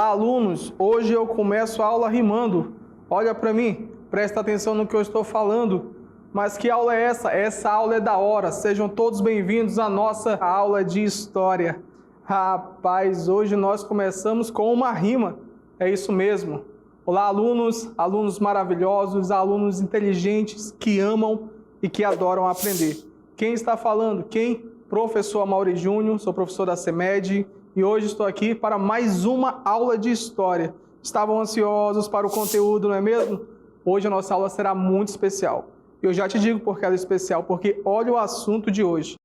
Olá, alunos! Hoje eu começo a aula rimando. Olha para mim, presta atenção no que eu estou falando. Mas que aula é essa? Essa aula é da hora. Sejam todos bem-vindos à nossa aula de história. Rapaz, hoje nós começamos com uma rima. É isso mesmo. Olá, alunos, alunos maravilhosos, alunos inteligentes que amam e que adoram aprender. Quem está falando? Quem? Professor Amaury Júnior, sou professor da CEMED e hoje estou aqui para mais uma aula de história. Estavam ansiosos para o conteúdo, não é mesmo? Hoje a nossa aula será muito especial. Eu já te digo por que ela é especial, porque olha o assunto de hoje.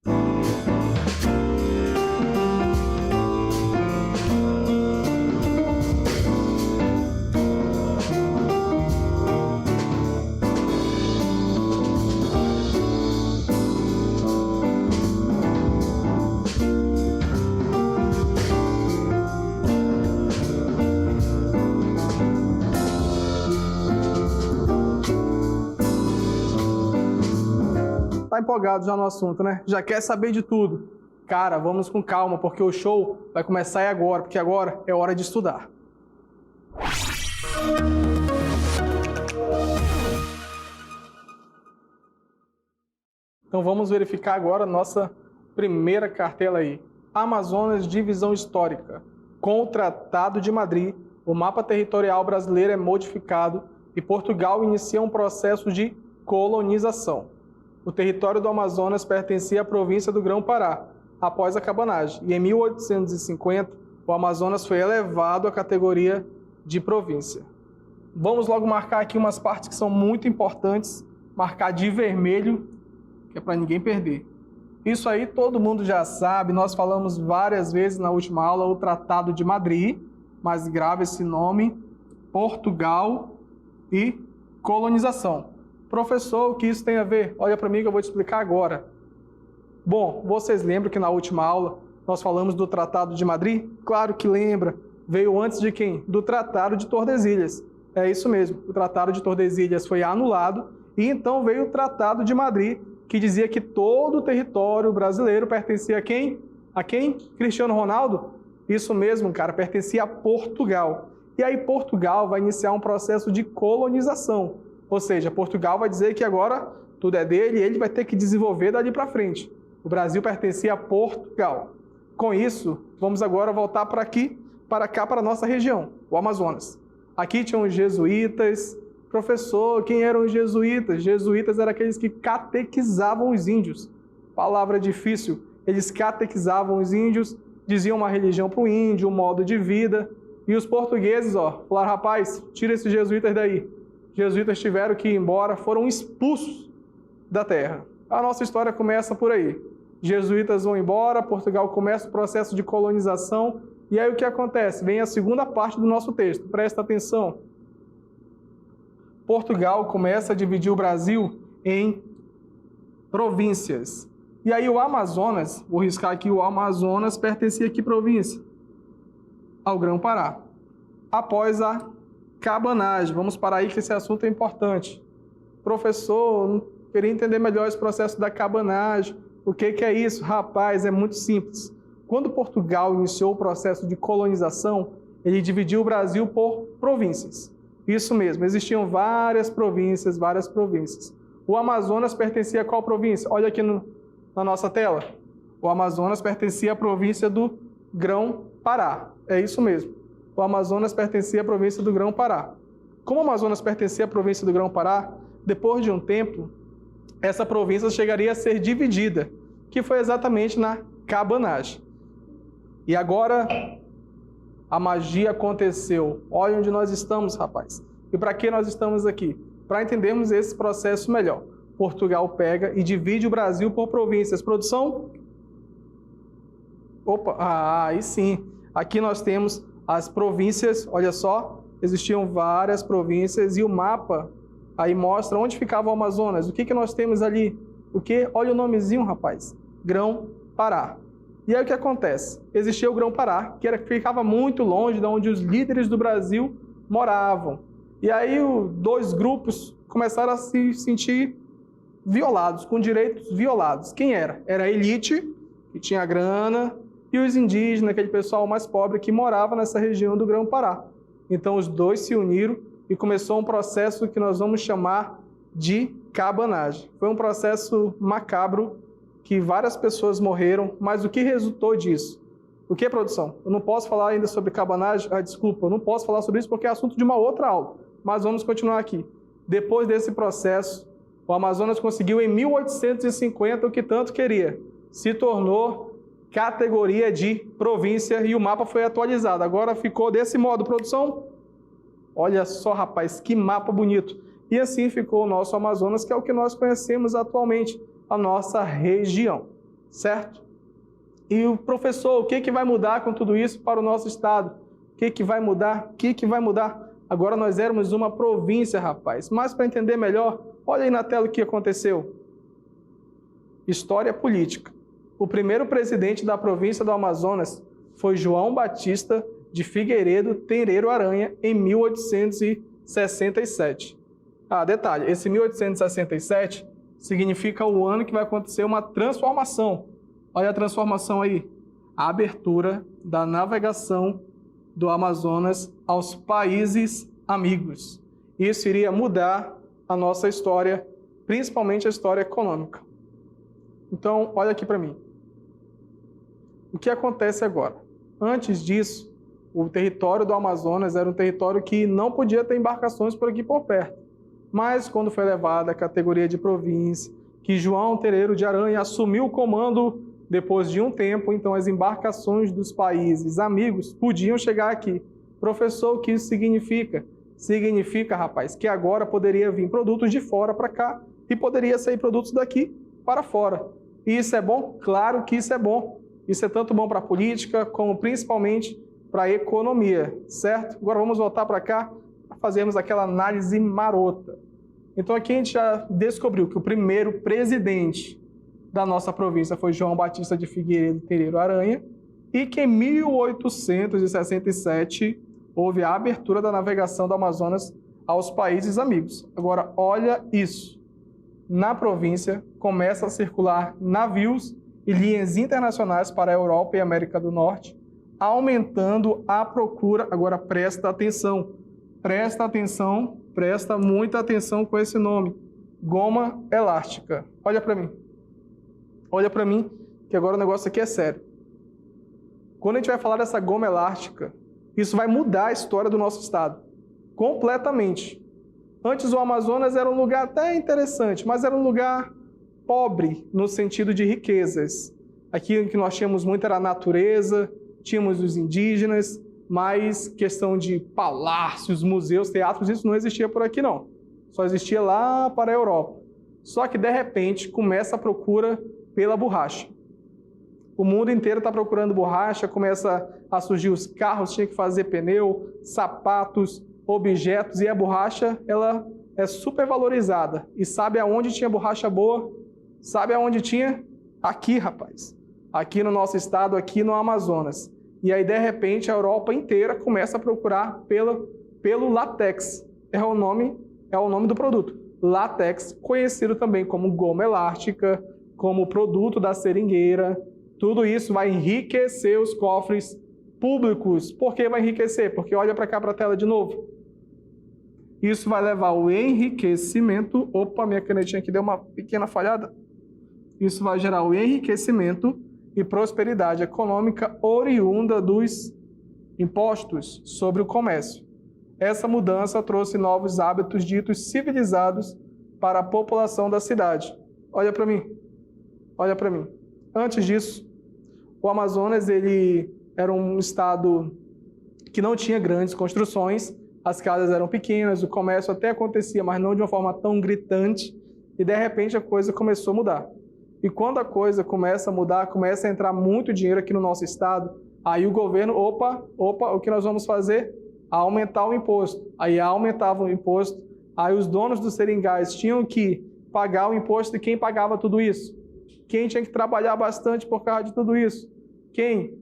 Tá empolgado já no assunto, né? Já quer saber de tudo. Cara, vamos com calma, porque o show vai começar agora, porque agora é hora de estudar. Então vamos verificar agora a nossa primeira cartela aí. Amazonas, divisão histórica. Com o Tratado de Madrid, o mapa territorial brasileiro é modificado e Portugal inicia um processo de colonização. O território do Amazonas pertencia à província do Grão-Pará, após a cabanagem, e em 1850 o Amazonas foi elevado à categoria de província. Vamos logo marcar aqui umas partes que são muito importantes, marcar de vermelho, que é para ninguém perder. Isso aí todo mundo já sabe, nós falamos várias vezes na última aula, o Tratado de Madrid, mas grave esse nome, Portugal e colonização. Professor, o que isso tem a ver? Olha para mim que eu vou te explicar agora. Bom, vocês lembram que na última aula nós falamos do Tratado de Madrid? Claro que lembra. Veio antes de quem? Do Tratado de Tordesilhas. É isso mesmo. O Tratado de Tordesilhas foi anulado e então veio o Tratado de Madrid, que dizia que todo o território brasileiro pertencia a quem? A quem? Cristiano Ronaldo? Isso mesmo, cara, pertencia a Portugal. E aí Portugal vai iniciar um processo de colonização. Ou seja, Portugal vai dizer que agora tudo é dele e ele vai ter que desenvolver dali para frente. O Brasil pertencia a Portugal. Com isso, vamos agora voltar para aqui, para cá, para a nossa região, o Amazonas. Aqui tinham os jesuítas. Professor, quem eram os jesuítas? Jesuítas eram aqueles que catequizavam os índios. Palavra difícil. Eles catequizavam os índios, diziam uma religião para o índio, um modo de vida. E os portugueses, falaram, rapaz, tira esses jesuítas daí. Jesuítas tiveram que ir embora, foram expulsos da terra. A nossa história começa por aí. Jesuítas vão embora, Portugal começa o processo de colonização, e aí o que acontece? Vem a segunda parte do nosso texto, presta atenção. Portugal começa a dividir o Brasil em províncias. E aí o Amazonas, vou riscar aqui, o Amazonas pertencia a que província? Ao Grão-Pará. Após a cabanagem, vamos parar aí que esse assunto é importante. Professor, queria entender melhor esse processo da cabanagem. O que é isso? Rapaz, é muito simples. Quando Portugal iniciou o processo de colonização, ele dividiu o Brasil por províncias. Isso mesmo, existiam várias províncias. O Amazonas pertencia a qual província? Olha aqui na nossa tela. O Amazonas pertencia à província do Grão-Pará. É isso mesmo. O Amazonas pertencia à província do Grão-Pará. Como o Amazonas pertencia à província do Grão-Pará, depois de um tempo, essa província chegaria a ser dividida, que foi exatamente na cabanagem. E agora, a magia aconteceu. Olha onde nós estamos, rapaz. E para que nós estamos aqui? Para entendermos esse processo melhor. Portugal pega e divide o Brasil por províncias. Produção? Opa, aí sim. Aqui nós temos as províncias, olha só, existiam várias províncias e o mapa aí mostra onde ficava o Amazonas. O que nós temos ali? O que? Olha o nomezinho, rapaz. Grão-Pará. E aí o que acontece? Existia o Grão-Pará, que ficava muito longe de onde os líderes do Brasil moravam. E aí dois grupos começaram a se sentir violados, com direitos violados. Quem era? Era a elite, que tinha grana, e os indígenas, aquele pessoal mais pobre que morava nessa região do Grão-Pará. Então os dois se uniram e começou um processo que nós vamos chamar de cabanagem. Foi um processo macabro que várias pessoas morreram, mas o que resultou disso? O que, produção? Eu não posso falar ainda sobre cabanagem? Desculpa, eu não posso falar sobre isso porque é assunto de uma outra aula, mas vamos continuar aqui. Depois desse processo, o Amazonas conseguiu em 1850 o que tanto queria. Se tornou categoria de província e o mapa foi atualizado. Agora ficou desse modo, produção. Olha só, rapaz, que mapa bonito. E assim ficou o nosso Amazonas, que é o que nós conhecemos atualmente, a nossa região, certo? E o professor, o que vai mudar com tudo isso para o nosso estado? O que vai mudar? O que vai mudar? Agora nós éramos uma província, rapaz. Mas para entender melhor, olha aí na tela o que aconteceu. História política. O primeiro presidente da província do Amazonas foi João Batista de Figueiredo Tenreiro Aranha, em 1867. Detalhe, esse 1867 significa o ano que vai acontecer uma transformação. Olha a transformação aí. A abertura da navegação do Amazonas aos países amigos. Isso iria mudar a nossa história, principalmente a história econômica. Então, olha aqui para mim. O que acontece agora? Antes disso, o território do Amazonas era um território que não podia ter embarcações por aqui por perto. Mas quando foi elevada à categoria de província, que João Tenreiro de Aranha assumiu o comando depois de um tempo, então as embarcações dos países amigos podiam chegar aqui. Professor, o que isso significa? Significa, rapaz, que agora poderia vir produtos de fora para cá e poderia sair produtos daqui para fora. E isso é bom? Claro que isso é bom. Isso é tanto bom para a política, como principalmente para a economia, certo? Agora vamos voltar para cá para fazermos aquela análise marota. Então aqui a gente já descobriu que o primeiro presidente da nossa província foi João Batista de Figueiredo Tenreiro Aranha e que em 1867 houve a abertura da navegação do Amazonas aos países amigos. Agora, olha isso. Na província, começa a circular navios e linhas internacionais para a Europa e América do Norte, aumentando a procura. Agora, presta atenção, presta muita atenção com esse nome. Goma elástica. Olha para mim, que agora o negócio aqui é sério. Quando a gente vai falar dessa goma elástica, isso vai mudar a história do nosso estado, completamente. Antes o Amazonas era um lugar até interessante, mas era um lugar pobre no sentido de riquezas. Aqui o que nós tínhamos muito era a natureza, tínhamos os indígenas, mas questão de palácios, museus, teatros, isso não existia por aqui não. Só existia lá para a Europa. Só que de repente começa a procura pela borracha. O mundo inteiro está procurando borracha, começa a surgir os carros, tinha que fazer pneu, sapatos, objetos, e a borracha ela é super valorizada. E sabe aonde tinha borracha boa? Sabe aonde tinha? Aqui, rapaz. Aqui no nosso estado, aqui no Amazonas. E aí, de repente, a Europa inteira começa a procurar pelo látex. É o nome do produto. Látex, conhecido também como goma elástica, como produto da seringueira. Tudo isso vai enriquecer os cofres públicos. Por que vai enriquecer? Porque olha para cá para a tela de novo. Isso vai levar ao enriquecimento. Opa, minha canetinha aqui deu uma pequena falhada. Isso vai gerar o enriquecimento e prosperidade econômica oriunda dos impostos sobre o comércio. Essa mudança trouxe novos hábitos ditos civilizados para a população da cidade. Olha para mim. Antes disso, o Amazonas ele era um estado que não tinha grandes construções, as casas eram pequenas, o comércio até acontecia, mas não de uma forma tão gritante, e de repente a coisa começou a mudar. E quando a coisa começa a mudar, começa a entrar muito dinheiro aqui no nosso estado, aí o governo, opa, o que nós vamos fazer? Aumentar o imposto. Aí aumentava o imposto, aí os donos dos seringais tinham que pagar o imposto, e quem pagava tudo isso? Quem tinha que trabalhar bastante por causa de tudo isso? Quem?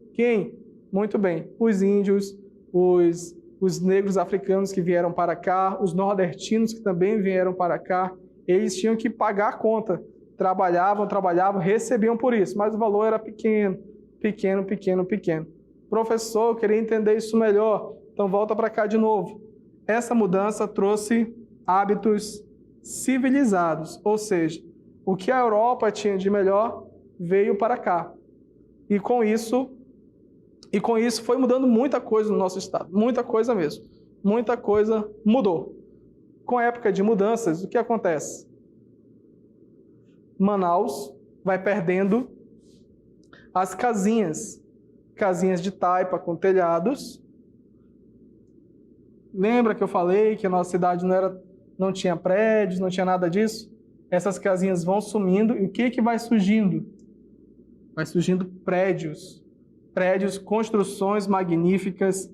Muito bem, os índios, os negros africanos que vieram para cá, os nordestinos que também vieram para cá, eles tinham que pagar a conta. Trabalhavam, recebiam por isso, mas o valor era pequeno. pequeno, pequeno, pequeno. Professor, eu queria entender isso melhor. Então volta para cá de novo. Essa mudança trouxe hábitos civilizados, ou seja, o que a Europa tinha de melhor veio para cá. E com isso foi mudando muita coisa no nosso estado, muita coisa mesmo. Muita coisa mudou. Com a época de mudanças, o que acontece? Manaus vai perdendo as casinhas de taipa com telhados. Lembra que eu falei que a nossa cidade não tinha prédios, não tinha nada disso? Essas casinhas vão sumindo e o que vai surgindo? Vai surgindo prédios, construções magníficas,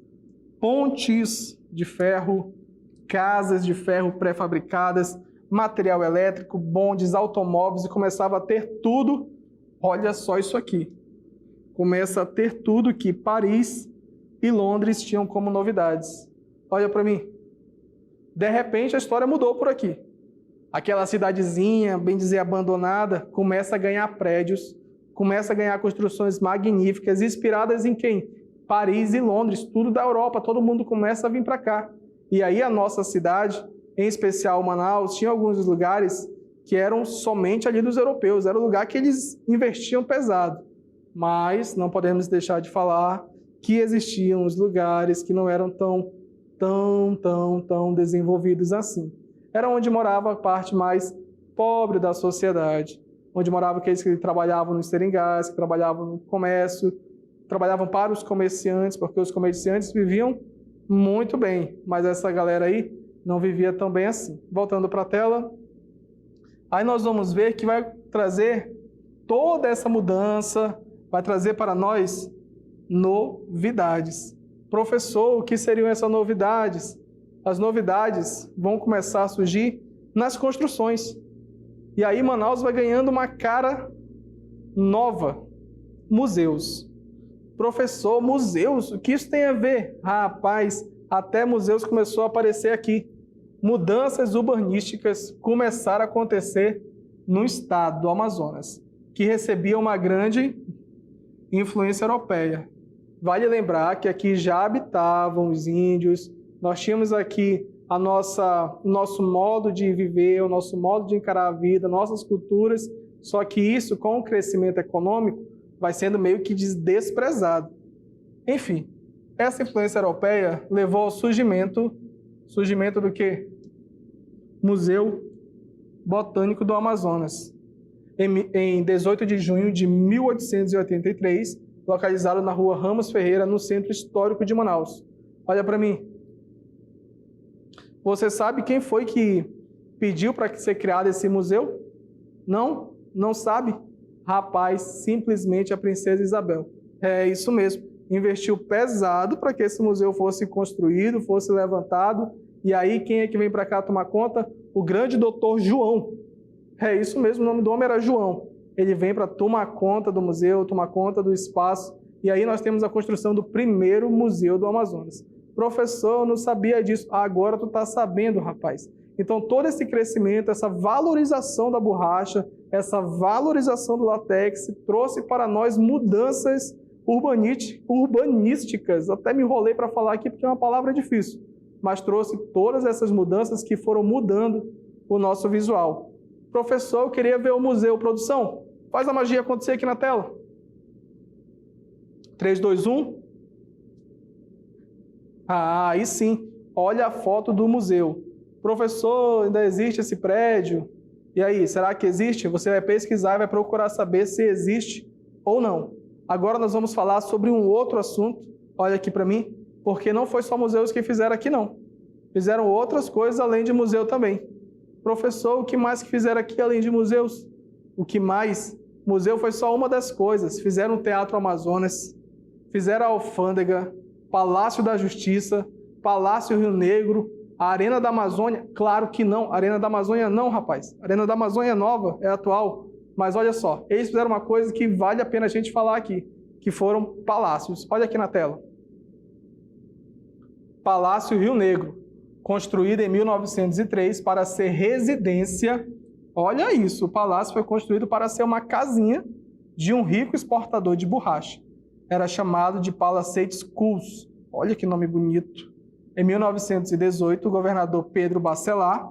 pontes de ferro, casas de ferro pré-fabricadas, material elétrico, bondes, automóveis, e começava a ter tudo. Olha só isso aqui. Começa a ter tudo que Paris e Londres tinham como novidades. Olha para mim. De repente a história mudou por aqui. Aquela cidadezinha, bem dizer, abandonada, começa a ganhar prédios, começa a ganhar construções magníficas, inspiradas em quem? Paris e Londres, tudo da Europa, todo mundo começa a vir para cá. E aí a nossa cidade, em especial Manaus, tinha alguns lugares que eram somente ali dos europeus, era o lugar que eles investiam pesado. Mas não podemos deixar de falar que existiam os lugares que não eram tão desenvolvidos assim. Era onde morava a parte mais pobre da sociedade, onde moravam aqueles que trabalhavam nos seringais, que trabalhavam no comércio, trabalhavam para os comerciantes, porque os comerciantes viviam muito bem, mas essa galera aí não vivia tão bem assim. Voltando para a tela, aí nós vamos ver que vai trazer toda essa mudança, vai trazer para nós novidades. Professor, o que seriam essas novidades? As novidades vão começar a surgir nas construções. E aí Manaus vai ganhando uma cara nova. Museus. Professor, museus? O que isso tem a ver? Rapaz, até museus começou a aparecer aqui. Mudanças urbanísticas começaram a acontecer no estado do Amazonas, que recebia uma grande influência europeia. Vale lembrar que aqui já habitavam os índios, nós tínhamos aqui o nosso modo de viver, o nosso modo de encarar a vida, nossas culturas, só que isso, com o crescimento econômico, vai sendo meio que desprezado. Enfim, essa influência europeia levou ao surgimento do quê? Museu Botânico do Amazonas. Em 18 de junho de 1883, localizado na rua Ramos Ferreira, no centro histórico de Manaus. Olha para mim. Você sabe quem foi que pediu para ser criado esse museu? Não? Não sabe? Rapaz, simplesmente a princesa Isabel. É isso mesmo. Investiu pesado para que esse museu fosse construído, fosse levantado. E aí, quem é que vem para cá tomar conta? O grande doutor João. É isso mesmo, o nome do homem era João. Ele vem para tomar conta do museu, tomar conta do espaço. E aí nós temos a construção do primeiro museu do Amazonas. Professor, eu não sabia disso. Agora tu está sabendo, rapaz. Então, todo esse crescimento, essa valorização da borracha, essa valorização do látex, trouxe para nós mudanças urbanísticas. Até me enrolei para falar aqui porque é uma palavra difícil. Mas trouxe todas essas mudanças que foram mudando o nosso visual. Professor, eu queria ver o museu. Produção, faz a magia acontecer aqui na tela. 3, 2, 1. Ah, aí sim. Olha a foto do museu. Professor, ainda existe esse prédio? E aí, será que existe? Você vai pesquisar e vai procurar saber se existe ou não. Agora nós vamos falar sobre um outro assunto. Olha aqui para mim. Porque não foi só museus que fizeram aqui, não. Fizeram outras coisas além de museu também. Professor, o que mais que fizeram aqui além de museus? O que mais? Museu foi só uma das coisas. Fizeram o Teatro Amazonas, fizeram a Alfândega, Palácio da Justiça, Palácio Rio Negro, a Arena da Amazônia. Claro que não. A Arena da Amazônia não, rapaz. A Arena da Amazônia é nova, é atual. Mas olha só, eles fizeram uma coisa que vale a pena a gente falar aqui, que foram palácios. Olha aqui na tela. Palácio Rio Negro, construído em 1903 para ser residência. Olha isso, o palácio foi construído para ser uma casinha de um rico exportador de borracha. era chamado de Palisades Schools. Olha que nome bonito. Em 1918, o governador Pedro Bacelar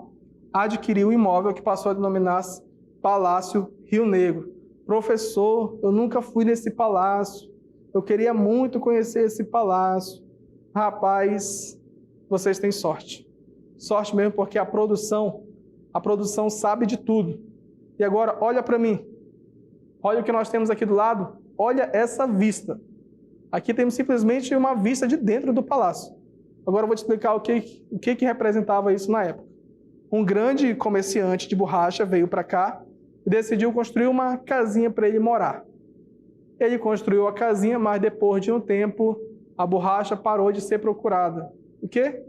adquiriu o imóvel que passou a denominar-se Palácio Rio Negro. Professor, eu nunca fui nesse palácio. Eu queria muito conhecer esse palácio. Rapaz, vocês têm sorte. Sorte mesmo, porque a produção sabe de tudo. E agora, olha para mim. Olha o que nós temos aqui do lado. Olha essa vista. Aqui temos simplesmente uma vista de dentro do palácio. Agora eu vou te explicar o que representava isso na época. Um grande comerciante de borracha veio para cá e decidiu construir uma casinha para ele morar. Ele construiu a casinha, mas depois de um tempo, a borracha parou de ser procurada. O quê?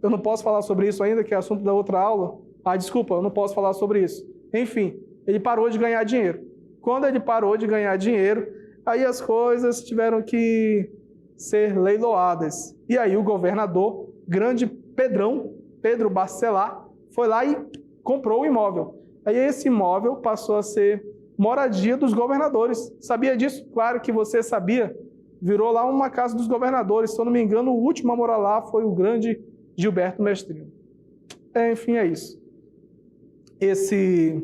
Eu não posso falar sobre isso ainda, que é assunto da outra aula? Desculpa, eu não posso falar sobre isso. Enfim, ele parou de ganhar dinheiro. Quando ele parou de ganhar dinheiro, aí as coisas tiveram que ser leiloadas. E aí o governador, grande Pedro Bacelar, foi lá e comprou o imóvel. Aí esse imóvel passou a ser moradia dos governadores. Sabia disso? Claro que você sabia. Virou lá uma casa dos governadores. Se eu não me engano, o último a morar lá foi o grande Gilberto Mestrino. Enfim, é isso. Esse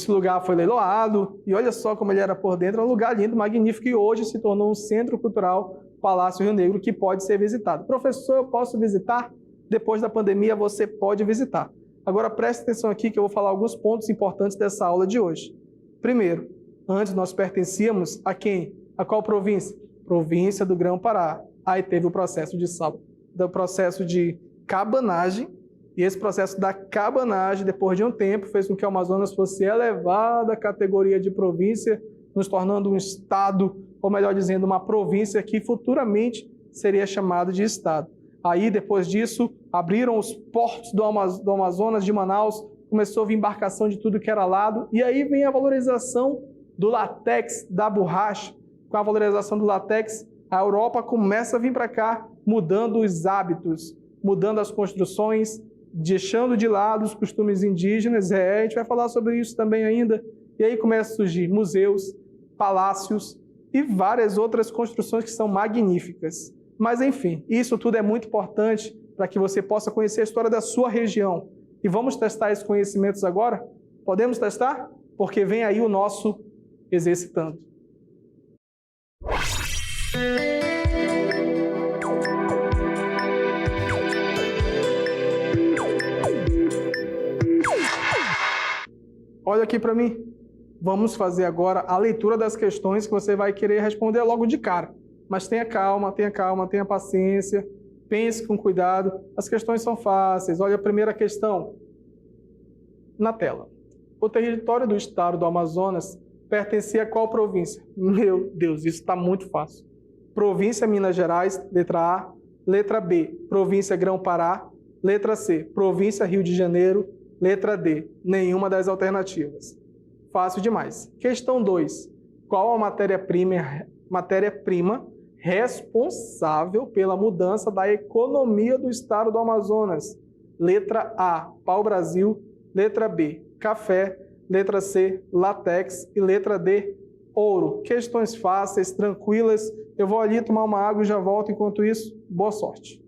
lugar foi leiloado e olha só como ele era por dentro. É um lugar lindo, magnífico e hoje se tornou um centro cultural, Palácio Rio Negro, que pode ser visitado. Professor, eu posso visitar? Depois da pandemia você pode visitar. Agora preste atenção aqui que eu vou falar alguns pontos importantes dessa aula de hoje. Primeiro, antes nós pertencíamos a quem? A qual província? Província do Grão-Pará. Aí teve o processo de cabanagem, e esse processo da cabanagem, depois de um tempo, fez com que o Amazonas fosse elevado à categoria de província, nos tornando um estado, ou melhor dizendo, uma província que futuramente seria chamado de estado. Aí, depois disso, abriram os portos do Amazonas, de Manaus, começou a vir embarcação de tudo que era lado, e aí vem a valorização do látex, da borracha. Com a valorização do látex, a Europa começa a vir para cá, mudando os hábitos, mudando as construções, deixando de lado os costumes indígenas. A gente vai falar sobre isso também ainda. E aí começa a surgir museus, palácios e várias outras construções que são magníficas. Mas, enfim, isso tudo é muito importante para que você possa conhecer a história da sua região. E vamos testar esses conhecimentos agora? Podemos testar? Porque vem aí o nosso Exercitando. Olha aqui para mim. Vamos fazer agora a leitura das questões que você vai querer responder logo de cara. Mas tenha calma, tenha paciência, pense com cuidado. As questões são fáceis. Olha a primeira questão na tela. O território do estado do Amazonas pertencia a qual província? Meu Deus, isso está muito fácil. Província Minas Gerais, letra A. Letra B, província Grão-Pará. Letra C, província Rio de Janeiro. Letra D, nenhuma das alternativas. Fácil demais. Questão 2. Qual a matéria-prima responsável pela mudança da economia do estado do Amazonas? Letra A, pau-brasil. Letra B, café. Letra C, látex. E letra D, ouro. Questões fáceis, tranquilas. Eu vou ali tomar uma água e já volto. Enquanto isso, boa sorte.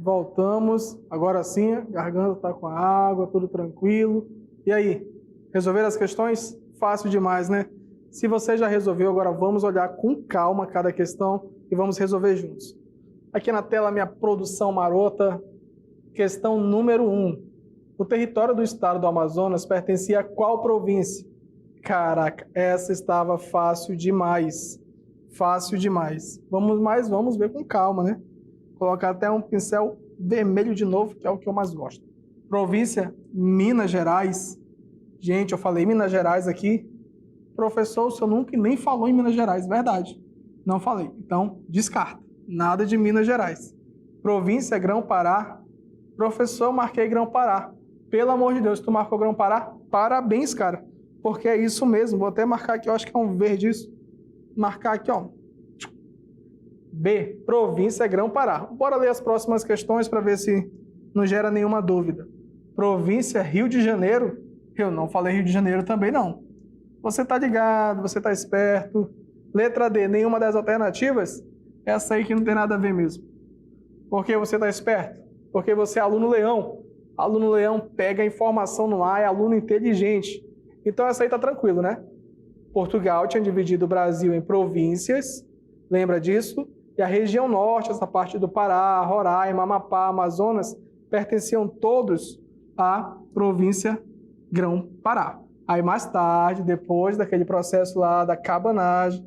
Voltamos. Agora sim, a garganta está com a água, tudo tranquilo. E aí, resolveram as questões? Fácil demais, né? Se você já resolveu, agora vamos olhar com calma cada questão e vamos resolver juntos. Aqui na tela, minha produção marota. Questão número 1. O território do estado do Amazonas pertencia a qual província? Caraca, essa estava fácil demais. Fácil demais. Vamos ver com calma, né? Colocar até um pincel vermelho de novo, que é o que eu mais gosto. Província Minas Gerais. Gente, eu falei Minas Gerais aqui. Professor, o senhor nunca nem falou em Minas Gerais, verdade. Não falei. Então, descarta. Nada de Minas Gerais. Província Grão-Pará. Professor, eu marquei Grão-Pará. Pelo amor de Deus, tu marcou Grão-Pará? Parabéns, cara. Porque é isso mesmo. Vou até marcar aqui, eu acho que é um verde isso. Marcar aqui, ó. B. Província Grão-Pará. Bora ler as próximas questões para ver se não gera nenhuma dúvida. Província Rio de Janeiro. Eu não falei Rio de Janeiro também, não. Você tá ligado, você tá esperto. Letra D. Nenhuma das alternativas? Essa aí que não tem nada a ver mesmo. Por que você tá esperto? Porque você é aluno leão. Aluno leão pega a informação no ar, é aluno inteligente. Então essa aí tá tranquilo, né? Portugal tinha dividido o Brasil em províncias, lembra disso? E a região norte, essa parte do Pará, Roraima, Amapá, Amazonas, pertenciam todos à província Grão-Pará. Aí mais tarde, depois daquele processo lá da cabanagem,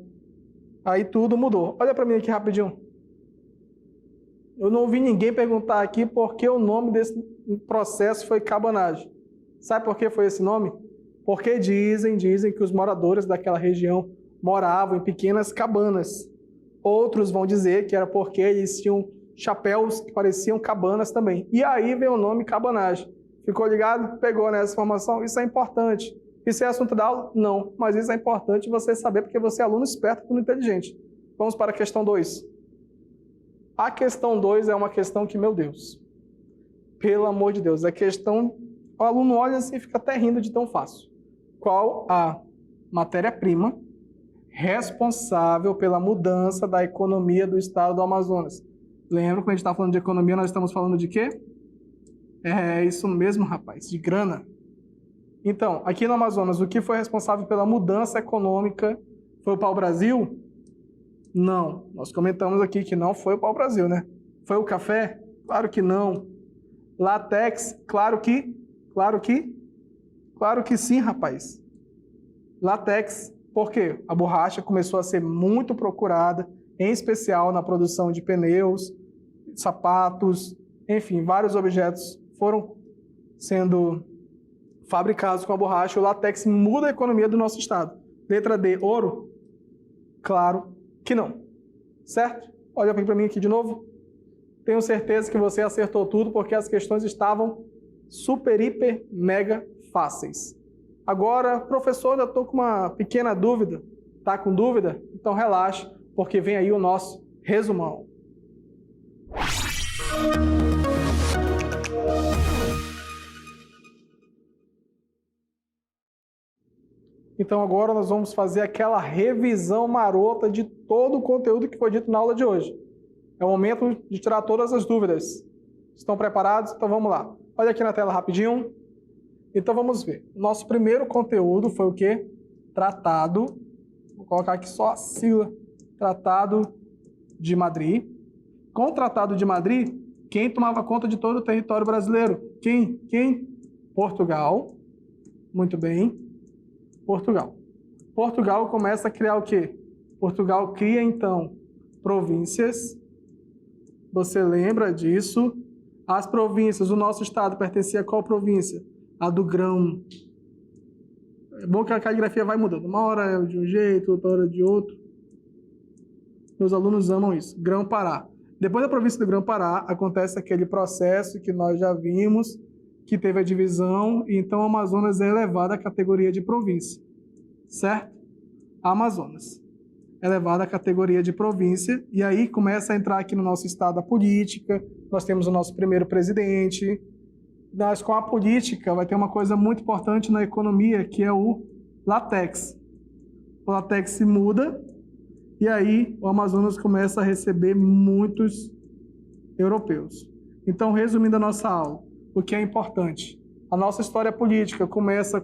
aí tudo mudou. Olha para mim aqui rapidinho. Eu não ouvi ninguém perguntar aqui por que o nome desse processo foi cabanagem. Sabe por que foi esse nome? Porque dizem que os moradores daquela região moravam em pequenas cabanas. Outros vão dizer que era porque eles tinham chapéus que pareciam cabanas também. E aí veio o nome cabanagem. Ficou ligado? Pegou nessa informação? Isso é importante. Isso é assunto da aula? Não. Mas isso é importante você saber porque você é aluno esperto, aluno inteligente. Vamos para a questão 2. A questão 2 é uma questão que, meu Deus, pelo amor de Deus, a questão, o aluno olha assim e fica até rindo de tão fácil. Qual a matéria-prima responsável pela mudança da economia do estado do Amazonas? Lembra quando a gente está falando de economia, nós estamos falando de quê? É isso mesmo, rapaz, de grana. Então, aqui no Amazonas, o que foi responsável pela mudança econômica foi o pau-brasil? Não. Nós comentamos aqui que não foi o pau-brasil, né? Foi o café? Claro que não. Látex? Claro que sim, rapaz. Látex. Por quê? A borracha começou a ser muito procurada, em especial na produção de pneus, sapatos, enfim, vários objetos foram sendo fabricados com a borracha. O látex muda a economia do nosso estado. Letra D, ouro? Claro que não. Certo? Olha para mim aqui de novo. Tenho certeza que você acertou tudo porque as questões estavam super, hiper, mega fáceis. Agora, professor, eu estou com uma pequena dúvida. Tá com dúvida? Então relaxe, porque vem aí o nosso resumão. Então agora nós vamos fazer aquela revisão marota de todo o conteúdo que foi dito na aula de hoje. É o momento de tirar todas as dúvidas. Estão preparados? Então vamos lá. Olha aqui na tela rapidinho. Então vamos ver. O nosso primeiro conteúdo foi o quê? Tratado. Vou colocar aqui só a sigla. Tratado de Madrid. Com o Tratado de Madrid, quem tomava conta de todo o território brasileiro? Quem? Portugal. Muito bem. Portugal. Portugal começa a criar o quê? Portugal cria, então, províncias. Você lembra disso? As províncias, o nosso estado pertencia a qual província? A do Grão. É bom que a caligrafia vai mudando. Uma hora é de um jeito, outra hora de outro. Meus alunos amam isso. Grão-Pará. Depois da província do Grão-Pará, acontece aquele processo que nós já vimos, que teve a divisão, e então o Amazonas é elevado à categoria de província. Certo? Amazonas. Elevado à categoria de província, e aí começa a entrar aqui no nosso estado a política, nós temos o nosso primeiro presidente. Mas com a política vai ter uma coisa muito importante na economia, que é o látex. O látex se muda, e aí o Amazonas começa a receber muitos europeus. Então, resumindo a nossa aula, o que é importante? A nossa história política começa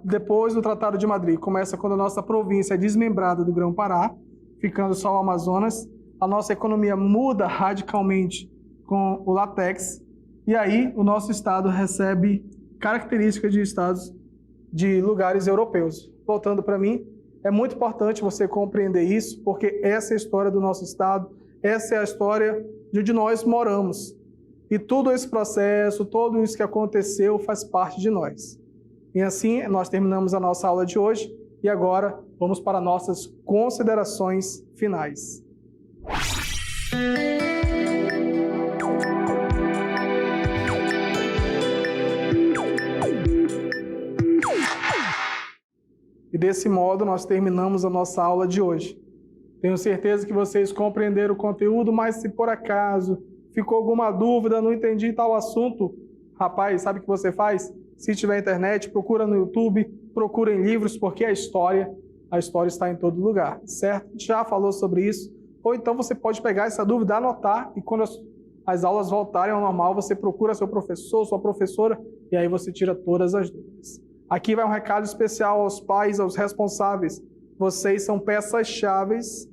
depois do Tratado de Madrid, começa quando a nossa província é desmembrada do Grão-Pará, ficando só o Amazonas. A nossa economia muda radicalmente com o LATEX, e aí o nosso estado recebe características de estados de lugares europeus. Voltando para mim, é muito importante você compreender isso, porque essa é a história do nosso estado, essa é a história de onde nós moramos. E todo esse processo, tudo isso que aconteceu faz parte de nós. E assim, nós terminamos a nossa aula de hoje e agora vamos para nossas considerações finais. E desse modo nós terminamos a nossa aula de hoje. Tenho certeza que vocês compreenderam o conteúdo, mas se por acaso ficou alguma dúvida, não entendi tal assunto, rapaz, sabe o que você faz? Se tiver internet, procura no YouTube, procura em livros, porque a história está em todo lugar, certo? Já falou sobre isso. Ou então você pode pegar essa dúvida, anotar, e quando as aulas voltarem ao normal, você procura seu professor, sua professora, e aí você tira todas as dúvidas. Aqui vai um recado especial aos pais, aos responsáveis. Vocês são peças-chaves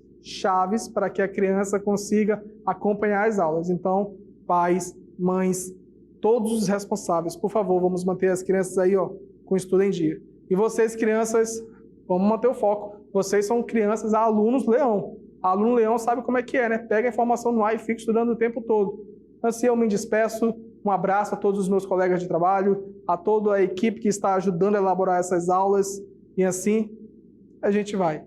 para que a criança consiga acompanhar as aulas. Então, pais, mães, todos os responsáveis, por favor, vamos manter as crianças aí, com o estudo em dia. E vocês, crianças, vamos manter o foco. Vocês são crianças, alunos leão. Aluno leão sabe como é que é, né? Pega a informação no ar e fica estudando o tempo todo. Assim eu me despeço. Um abraço a todos os meus colegas de trabalho, a toda a equipe que está ajudando a elaborar essas aulas. E assim a gente vai.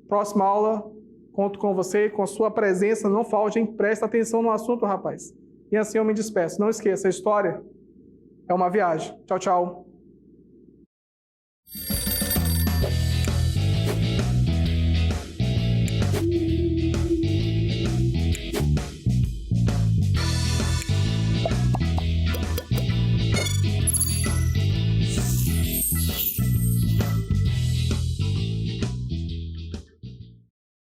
Próxima aula, conto com você, com sua presença. Não falte, hein? Presta atenção no assunto, rapaz. E assim eu me despeço. Não esqueça, a história é uma viagem. Tchau, tchau.